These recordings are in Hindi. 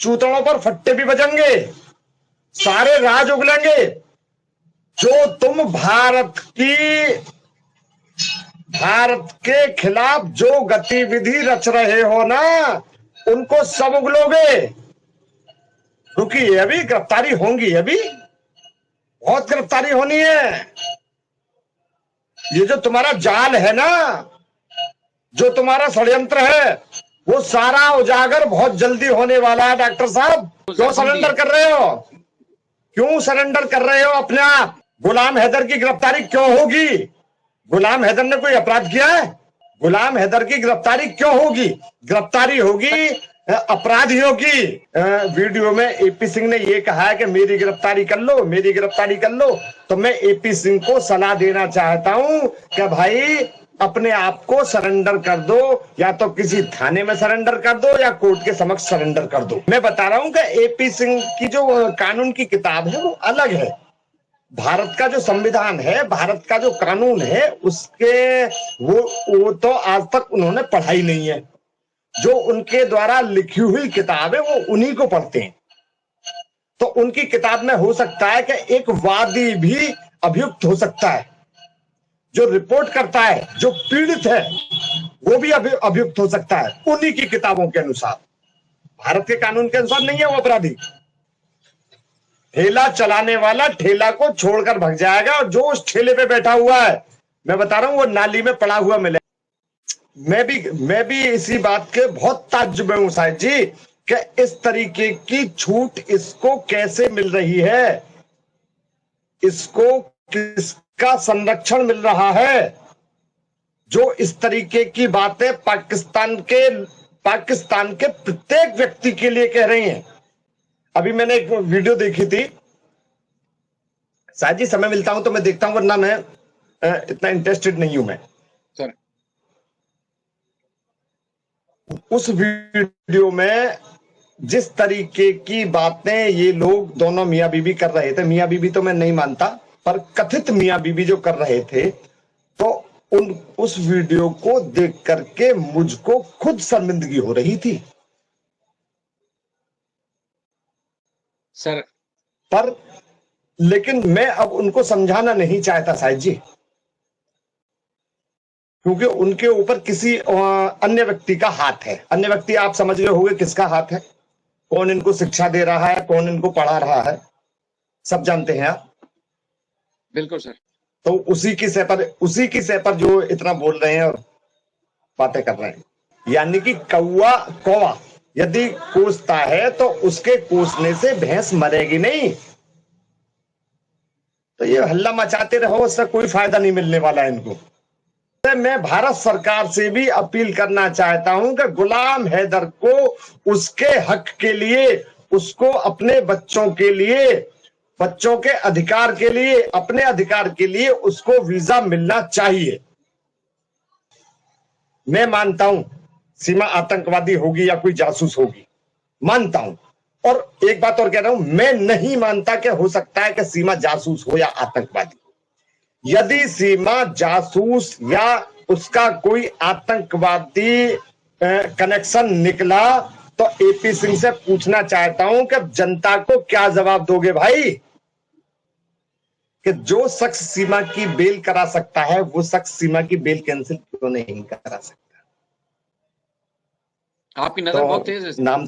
चूतड़ों पर फट्टे भी बजेंगे, सारे राज उगलेंगे। जो तुम भारत के खिलाफ जो गतिविधि रच रहे हो ना, उनको सब उगलोगे। रुकिए, अभी गिरफ्तारी होंगी, अभी बहुत गिरफ्तारी होनी है। ये जो तुम्हारा जाल है ना, जो तुम्हारा षड्यंत्र है, वो सारा उजागर बहुत जल्दी होने वाला है। डॉक्टर साहब, क्यों सरेंडर कर रहे हो? क्यों सरेंडर कर रहे हो अपने आप? गुलाम हैदर की गिरफ्तारी क्यों होगी? गुलाम हैदर ने कोई अपराध किया है? गुलाम हैदर की गिरफ्तारी क्यों होगी? गिरफ्तारी होगी अपराधियों की। वीडियो में एपी सिंह ने ये कहा है कि मेरी गिरफ्तारी कर लो, मेरी गिरफ्तारी कर लो। तो मैं एपी सिंह को सलाह देना चाहता हूं कि भाई अपने आप को सरेंडर कर दो, या तो किसी थाने में सरेंडर कर दो या कोर्ट के समक्ष सरेंडर कर दो। मैं बता रहा हूं कि एपी सिंह की जो कानून की किताब है वो अलग है। भारत का जो संविधान है, भारत का जो कानून है, उसके वो तो आज तक उन्होंने पढ़ा ही नहीं है। जो उनके द्वारा लिखी हुई किताब है वो उन्हीं को पढ़ते हैं। तो उनकी किताब में हो सकता है कि एक वादी भी अभियुक्त हो सकता है, जो रिपोर्ट करता है, जो पीड़ित है, वो भी अभियुक्त हो सकता है उन्हीं की किताबों के अनुसार। भारत के कानून के अनुसार नहीं है वो अपराधी। ठेला चलाने वाला ठेला को छोड़कर भाग जाएगा, और जो उस ठेले पे बैठा हुआ है, मैं बता रहा हूं, वो नाली में पड़ा हुआ मिले। मैं भी इसी बात के बहुत ताज्जुब में हूं साहिब जी, कि इस तरीके की छूट इसको कैसे मिल रही है, इसको किसका संरक्षण मिल रहा है, जो इस तरीके की बातें पाकिस्तान के प्रत्येक व्यक्ति के लिए कह रही हैं। अभी मैंने एक वीडियो देखी थी, शायद जी समय मिलता हूं तो मैं देखता हूं, वरना मैं इतना इंटरेस्टेड नहीं हूं मैं सर। उस वीडियो में जिस तरीके की बातें ये लोग दोनों मियां बीबी कर रहे थे, मियां बीबी तो मैं नहीं मानता, पर कथित मियां बीबी जो कर रहे थे, तो उस वीडियो को देख करके मुझको खुद शर्मिंदगी हो रही थी सर। पर लेकिन मैं अब उनको समझाना नहीं चाहता साहिब जी, क्योंकि उनके ऊपर किसी अन्य व्यक्ति का हाथ है। अन्य व्यक्ति आप समझ रहे होंगे किसका हाथ है, कौन इनको शिक्षा दे रहा है, कौन इनको पढ़ा रहा है, सब जानते हैं आप। बिल्कुल सर। तो उसी की सह पर जो इतना बोल रहे हैं और बातें कर रहे हैं, यानी कि कौवा यदि कोसता है तो उसके कोसने से भैंस मरेगी नहीं। तो ये हल्ला मचाते रहो, उससे कोई फायदा नहीं मिलने वाला है इनको। मैं भारत सरकार से भी अपील करना चाहता हूं कि गुलाम हैदर को उसके हक के लिए, उसको अपने बच्चों के लिए, बच्चों के अधिकार के लिए, अपने अधिकार के लिए उसको वीजा मिलना चाहिए। मैं मानता हूं सीमा आतंकवादी होगी या कोई जासूस होगी, मानता हूं। और एक बात और कह रहा हूं, मैं नहीं मानता कि हो सकता है कि सीमा जासूस हो या आतंकवादी। यदि सीमा जासूस या उसका कोई आतंकवादी कनेक्शन निकला, तो एपी सिंह से पूछना चाहता हूं कि जनता को क्या जवाब दोगे भाई, कि जो शख्स सीमा की बेल करा सकता है वो शख्स सीमा की बेल कैंसिल क्यों नहीं करा सकता? आपकी नजर बहुत तेज है। नाम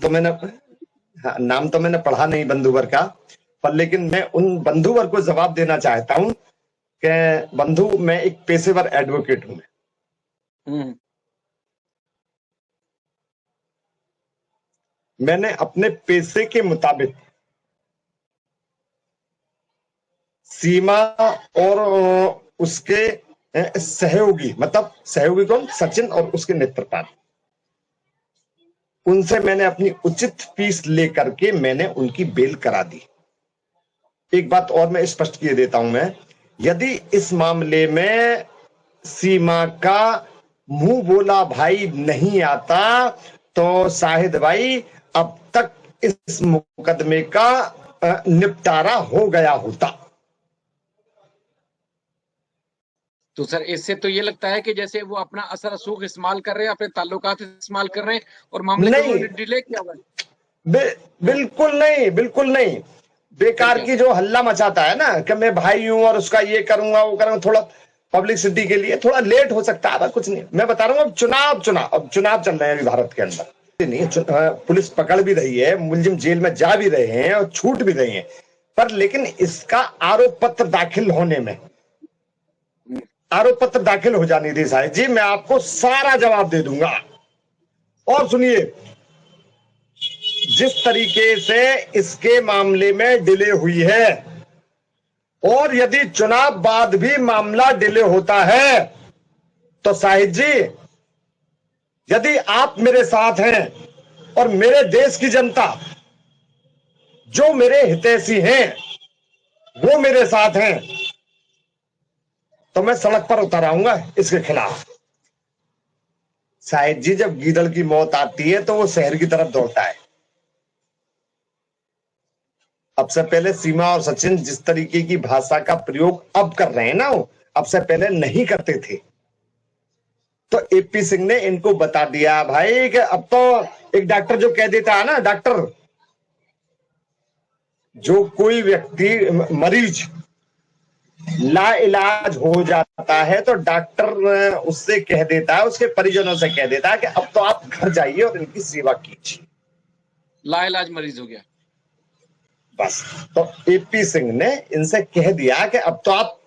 तो मैंने पढ़ा नहीं बंधुवर का, पर लेकिन मैं उन बंधुवर को जवाब देना चाहता हूं कि बंधु, मैं एक पेशेवर एडवोकेट हूं। मैंने अपने पेशे के मुताबिक सीमा और उसके सहयोगी, मतलब सहयोगी कौन, सचिन और उसके नेत्रपाल, उनसे मैंने अपनी उचित फीस लेकर के मैंने उनकी बेल करा दी। एक बात और मैं स्पष्ट किए देता हूं, मैं यदि इस मामले में सीमा का मुंह बोला भाई नहीं आता, तो शाहिद भाई अब तक इस मुकदमे का निपटारा हो गया होता। तो सर इससे तो ये लगता है कि जैसे वो अपना असर सूख इस्तेमाल कर रहे हैं, अपने ताल्लुकात इस्तेमाल कर रहे हैं और मामले को डिले किया हुआ है। बिल्कुल नहीं, बिल्कुल नहीं। बेकार की जो हल्ला मचाता है ना कि मैं भाई हूं और उसका ये करूंगा वो करूंगा, थोड़ा पब्लिसिटी के लिए थोड़ा लेट हो सकता है, कुछ नहीं। मैं बता रहा हूँ, अब चुनाव चल रहे हैं अभी भारत के अंदर। नहीं, पुलिस पकड़ भी रही है, मुलजिम जेल में जा भी रहे हैं और छूट भी रहे हैं, पर लेकिन इसका आरोप पत्र दाखिल होने में, आरोप पत्र दाखिल हो जाने दी साहिब जी, मैं आपको सारा जवाब दे दूंगा। और सुनिए, जिस तरीके से इसके मामले में डिले हुई है, और यदि चुनाव बाद भी मामला डिले होता है, तो साहिब जी यदि आप मेरे साथ हैं और मेरे देश की जनता जो मेरे हितैषी हैं वो मेरे साथ हैं, तो मैं सड़क पर उतर आऊंगा इसके खिलाफ। साहिब जी, जब गीदड़ की मौत आती है तो वो शहर की तरफ दौड़ता है। अब से पहले सीमा और सचिन जिस तरीके की भाषा का प्रयोग अब कर रहे हैं ना, अब से पहले नहीं करते थे। तो एपी सिंह ने इनको बता दिया भाई कि अब तो एक डॉक्टर जो कह देता है ना, डॉक्टर, जो कोई व्यक्ति मरीज लाइलाज हो जाता है तो डॉक्टर उससे कह देता है, उसके परिजनों से कह देता है कि अब तो आप घर जाइए और इनकी सेवा कीजिए। लाइलाज मरीज हो गया बस। तो एपी सिंह ने इनसे कह दिया कि अब तो आप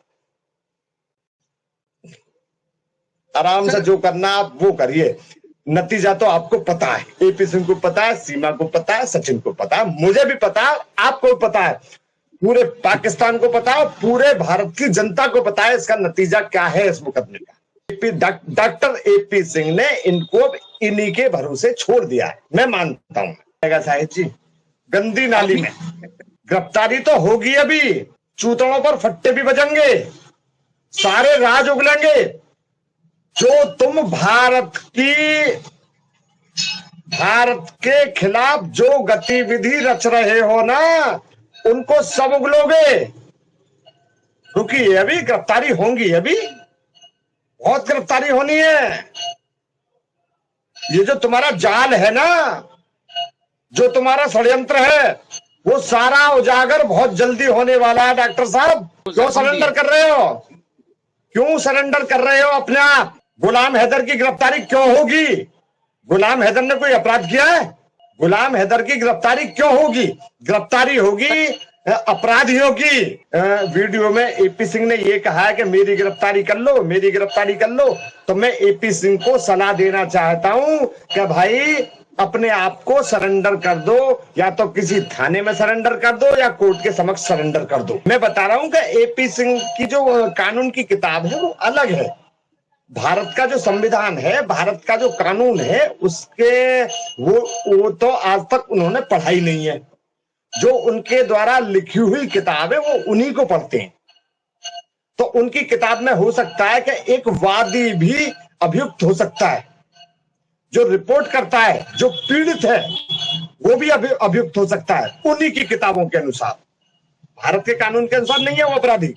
आराम से जो करना आप वो करिए। नतीजा तो आपको पता है, एपी सिंह को पता है, सीमा को पता है, सचिन को पता है, मुझे भी पता है, आपको भी पता है, पूरे पाकिस्तान को पता है, पूरे भारत की जनता को पता है इसका नतीजा क्या है इस मुकदमे का। डॉक्टर एपी सिंह ने इनको इन्हीं के भरोसे छोड़ दिया है, मैं मानता हूं। साहिब जी, गंदी नाली में गिरफ्तारी तो होगी, अभी चूतड़ों पर फट्टे भी बजेंगे, सारे राज उगलेंगे। जो तुम भारत के खिलाफ जो गतिविधि रच रहे हो ना, उनको सब उगलोगे। रुकिए, अभी गिरफ्तारी होंगी, अभी बहुत गिरफ्तारी होनी है। ये जो तुम्हारा जाल है ना, जो तुम्हारा षड्यंत्र है, वो सारा उजागर बहुत जल्दी होने वाला है। डॉक्टर साहब, क्यों सरेंडर कर रहे हो? क्यों सरेंडर कर रहे हो अपने आप? गुलाम हैदर की गिरफ्तारी क्यों होगी? गुलाम हैदर ने कोई अपराध किया है? गुलाम हैदर की गिरफ्तारी क्यों होगी? गिरफ्तारी होगी अपराधियों की। वीडियो में एपी सिंह ने ये कहा है कि मेरी गिरफ्तारी कर लो, मेरी गिरफ्तारी कर लो। तो मैं एपी सिंह को सलाह देना चाहता हूं कि भाई अपने आप को सरेंडर कर दो, या तो किसी थाने में सरेंडर कर दो या कोर्ट के समक्ष सरेंडर कर दो। मैं बता रहा हूं कि एपी सिंह की जो कानून की किताब है वो अलग है। भारत का जो संविधान है, भारत का जो कानून है, उसके वो तो आज तक उन्होंने पढ़ाई नहीं है। जो उनके द्वारा लिखी हुई किताब है वो उन्हीं को पढ़ते हैं। तो उनकी किताब में हो सकता है कि एक वादी भी अभियुक्त हो सकता है, जो रिपोर्ट करता है, जो पीड़ित है, वो भी अभियुक्त हो सकता है उन्हीं की किताबों के अनुसार। भारत के कानून के अनुसार नहीं है वो अपराधी।